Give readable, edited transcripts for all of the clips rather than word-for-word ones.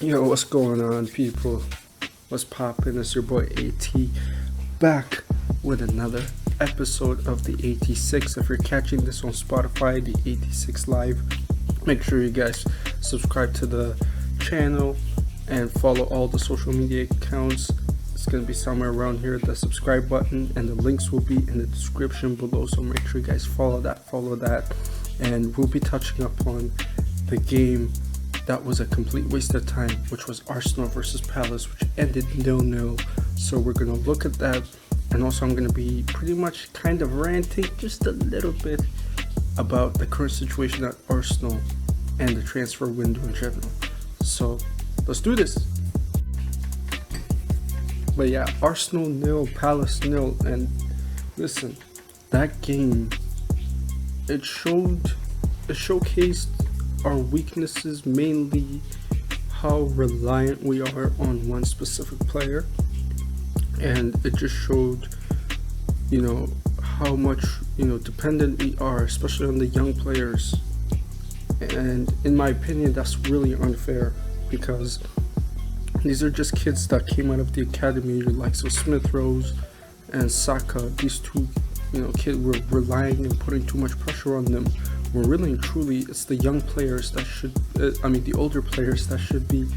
Yo, what's going on, people? What's poppin'? It's your boy AT back with another episode of the 86. If you're catching this on Spotify, the 86 Live, make sure you guys subscribe to the channel and follow all the social media accounts. It's gonna be somewhere around here, the subscribe button, and the links will be in the description below. So make sure you guys follow that, and we'll be touching upon the game that was a complete waste of time, which was Arsenal versus Palace, which ended 0-0. So we're going to look at that, and also I'm going to be pretty much kind of ranting just a little bit about the current situation at Arsenal and the transfer window in general. So let's do this. But yeah, Arsenal 0, Palace 0, and listen, that game, it showcased our weaknesses, mainly how reliant we are on one specific player, and it just showed how much dependent we are, especially on the young players. And in my opinion, that's really unfair, because these are just kids that came out of the academy, like Smith Rowe and Saka. These two kids were relying and putting too much pressure on them. Well, really and truly, it's the young players that should, the older players that should be,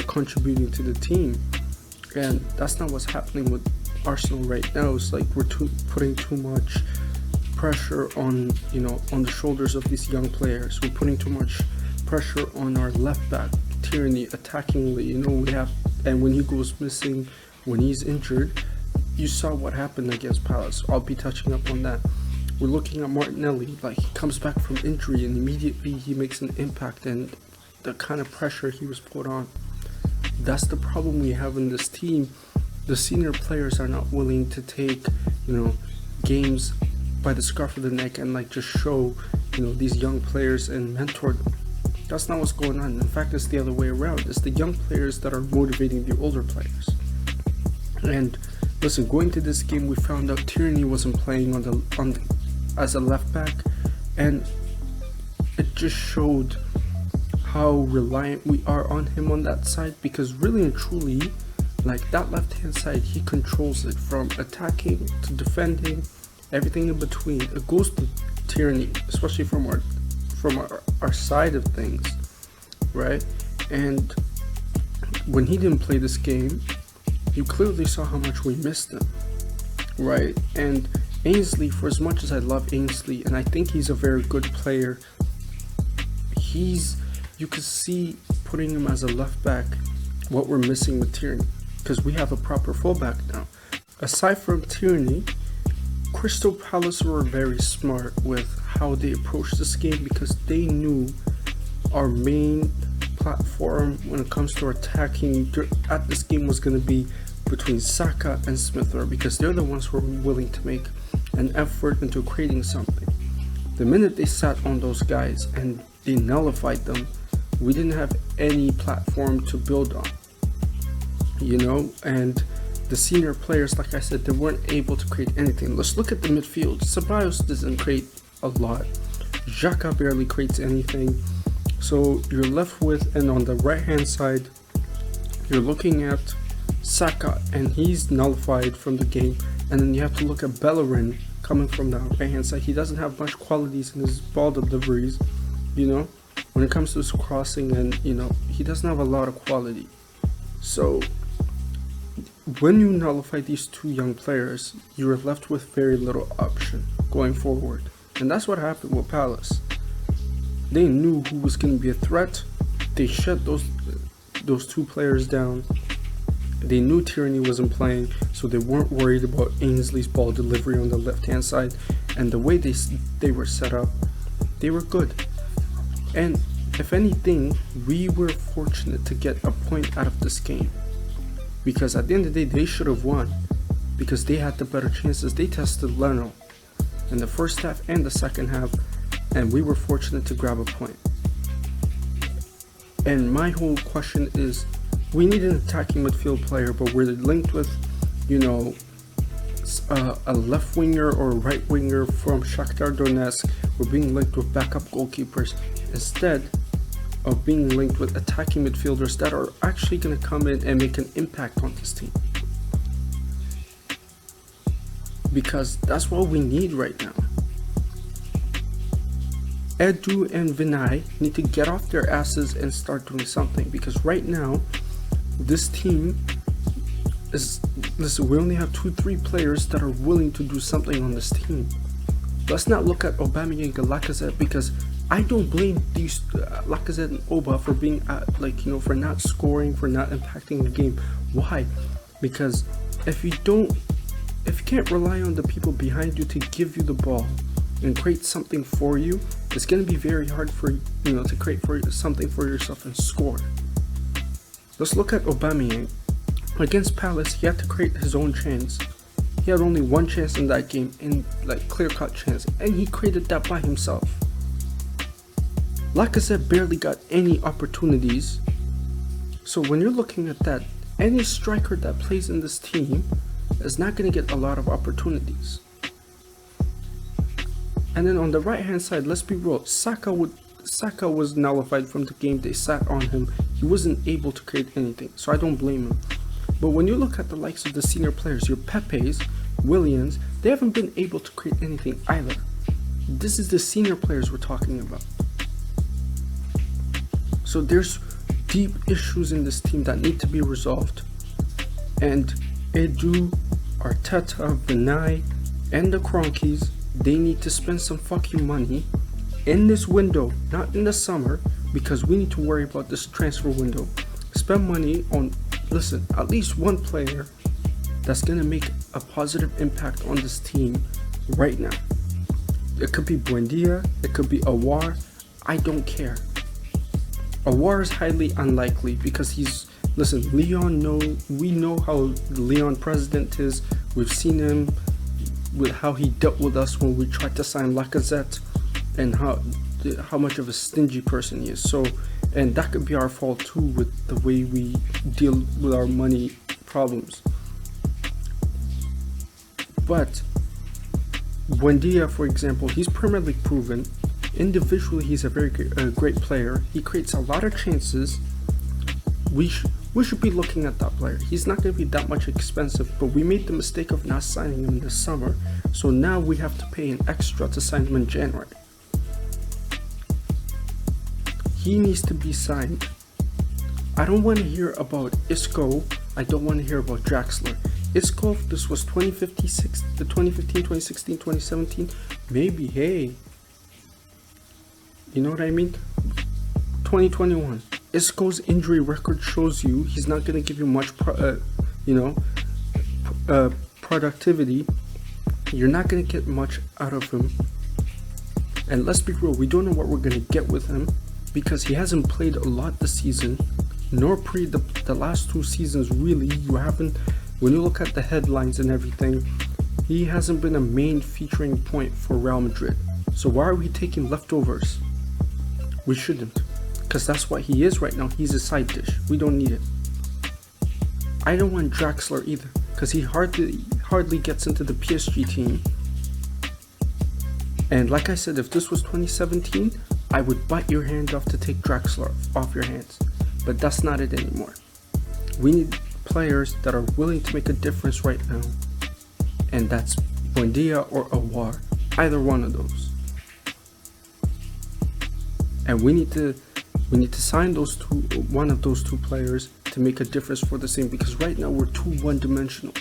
contributing to the team. And that's not what's happening with Arsenal right now. It's like we're putting too much pressure on, on the shoulders of these young players. We're putting too much pressure on our left back, Tierney, attackingly. We have, and when he goes missing, when he's injured, you saw what happened against Palace. I'll be touching up on that. We're looking at Martinelli, like he comes back from injury and immediately he makes an impact, and the kind of pressure he was put on. That's the problem we have in this team. The senior players are not willing to take, games by the scruff of the neck and just show, these young players and mentor them. That's not what's going on. In fact, it's the other way around. It's the young players that are motivating the older players. And listen, going to this game, we found out Tierney wasn't playing as a left back, and it just showed how reliant we are on him on that side, because really and truly, that left hand side, he controls it from attacking to defending, everything in between. It goes to Tierney, especially from our side of things, right? And when he didn't play this game, you clearly saw how much we missed him, right? And Ainsley, for as much as I love Ainsley, and I think he's a very good player, you could see, putting him as a left back, what we're missing with Tierney, because we have a proper fullback now. Aside from Tierney, Crystal Palace were very smart with how they approached this game, because they knew our main platform when it comes to attacking at this game was going to be between Saka and Smith Rowe, because they're the ones who are willing to make an effort into creating something. The minute they sat on those guys and they nullified them, we didn't have any platform to build on, and the senior players, like I said, they weren't able to create anything. Let's look at the midfield. Ceballos doesn't create a lot. Xhaka barely creates anything. So you're left with, and on the right hand side, you're looking at Saka, and he's nullified from the game. And then you have to look at Bellerin coming from the right hand side. He doesn't have much qualities in his ball deliveries, when it comes to his crossing, and he doesn't have a lot of quality. So when you nullify these two young players, you're left with very little option going forward. And that's what happened with Palace. They knew who was going to be a threat. They shut those two players down. They knew Tierney wasn't playing, so they weren't worried about Ainsley's ball delivery on the left-hand side. And the way they were set up, they were good. And if anything, we were fortunate to get a point out of this game, because at the end of the day, they should have won, because they had the better chances. They tested Leno in the first half and the second half, and we were fortunate to grab a point. And my whole question is, we need an attacking midfield player, but we're linked with, a left winger or a right winger from Shakhtar Donetsk. We're being linked with backup goalkeepers. Instead, of being linked with attacking midfielders that are actually going to come in and make an impact on this team. Because that's what we need right now. Edu and Vinay need to get off their asses and start doing something, because right now this team is, listen, we only have 2-3 players that are willing to do something on this team. Let's not look at Aubameyang and Lacazette, because I don't blame these Lacazette and Oba for being for not scoring, for not impacting the game. Why? Because if you can't rely on the people behind you to give you the ball and create something for you, it's going to be very hard for you to create something for yourself and score. Let's look at Aubameyang. Against Palace, he had to create his own chance. He had only one chance in that game, in clear-cut chance, and he created that by himself. Lacazette barely got any opportunities. So when you're looking at that, any striker that plays in this team is not going to get a lot of opportunities. And then on the right hand side, let's be real, Saka was nullified from the game. They sat on him. He wasn't able to create anything, so I don't blame him. But when you look at the likes of the senior players, your Pepes, Williams, they haven't been able to create anything either. This is the senior players we're talking about. So there's deep issues in this team that need to be resolved. And Edu, Arteta, Vinay, and the Cronkies, they need to spend some fucking money in this window, not in the summer, because we need to worry about this transfer window. Spend money on, listen, at least one player that's going to make a positive impact on this team right now. It could be Buendia, it could be Awar, I don't care. Awar is highly unlikely because he's, listen, we know how the Leon president is. We've seen him with how he dealt with us when we tried to sign Lacazette, and how much of a stingy person he is. So, and that could be our fault too with the way we deal with our money problems. But Buendia, for example, he's Premier League proven. Individually, he's a very great player. He creates a lot of chances. We should be looking at that player. He's not going to be that much expensive, but we made the mistake of not signing him this summer. So now we have to pay an extra to sign him in January. He needs to be signed. I don't want to hear about Isco. I don't want to hear about Draxler. Isco, if this was 2015, 2016, 2017, maybe, hey. You know what I mean? 2021. Isco's injury record shows you he's not going to give you much, productivity. You're not going to get much out of him. And let's be real, we don't know what we're going to get with him because he hasn't played a lot this season, nor the last 2 seasons really. When you look at the headlines and everything, he hasn't been a main featuring point for Real Madrid. So why are we taking leftovers? We shouldn't, because that's what he is right now. He's a side dish. We don't need it. I don't want Draxler either, because he hardly gets into the PSG team. And like I said, if this was 2017, I would bite your hand off to take Draxler off your hands. But that's not it anymore. We need players that are willing to make a difference right now. And that's Buendia or Awar. Either one of those. And we need to sign one of those two players to make a difference for the team, because right now we're too one-dimensional.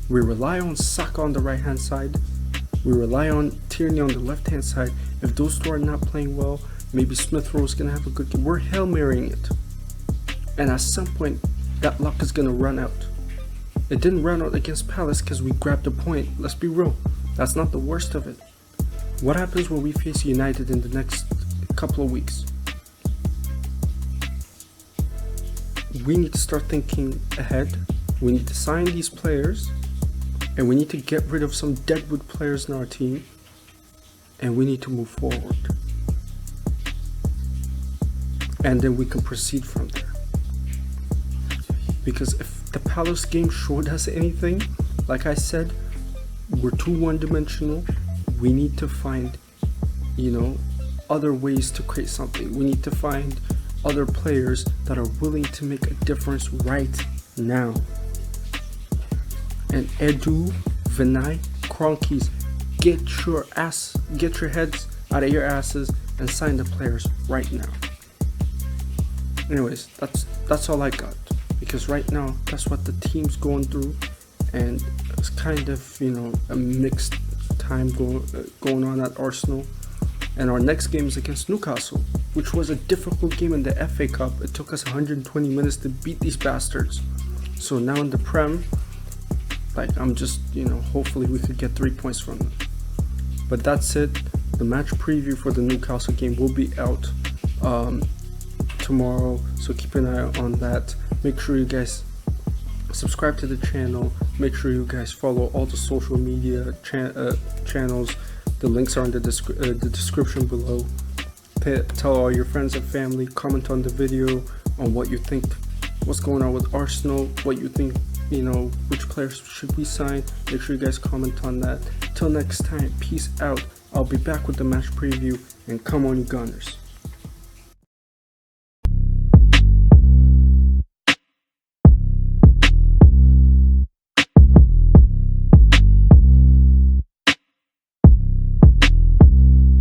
We rely on Saka on the right-hand side. We rely on Tierney on the left-hand side. If those two are not playing well, maybe Smith Rowe's going to have a good game. We're Hail Marying it. And at some point, that luck is going to run out. It didn't run out against Palace because we grabbed a point. Let's be real. That's not the worst of it. What happens when we face United in the next couple of weeks? We need to start thinking ahead. We need to sign these players, and we need to get rid of some deadwood players in our team, and we need to move forward. And then we can proceed from there. Because if the Palace game showed us anything, like I said, we're too one-dimensional. We need to find, other ways to create something. We need to find other players that are willing to make a difference right now. And Edu, Vinay, Kroenkes, get your heads out of your asses and sign the players right now. Anyways, that's all I got, because right now that's what the team's going through, and it's kind of, a mixed time going on at Arsenal. And our next game is against Newcastle, which was a difficult game in the FA Cup. It took us 120 minutes to beat these bastards. So now in the Prem, I'm just, hopefully we could get 3 points from them. But that's it. The match preview for the Newcastle game will be out tomorrow, so keep an eye on that. Make sure you guys subscribe to the channel. Make sure you guys follow all the social media channels. The links are in the description below. Tell all your friends and family. Comment on the video on what you think, what's going on with Arsenal, what you think, which players should we sign. Make sure you guys comment on that. Till next time, peace out. I'll be back with the match preview, and come on, you Gunners.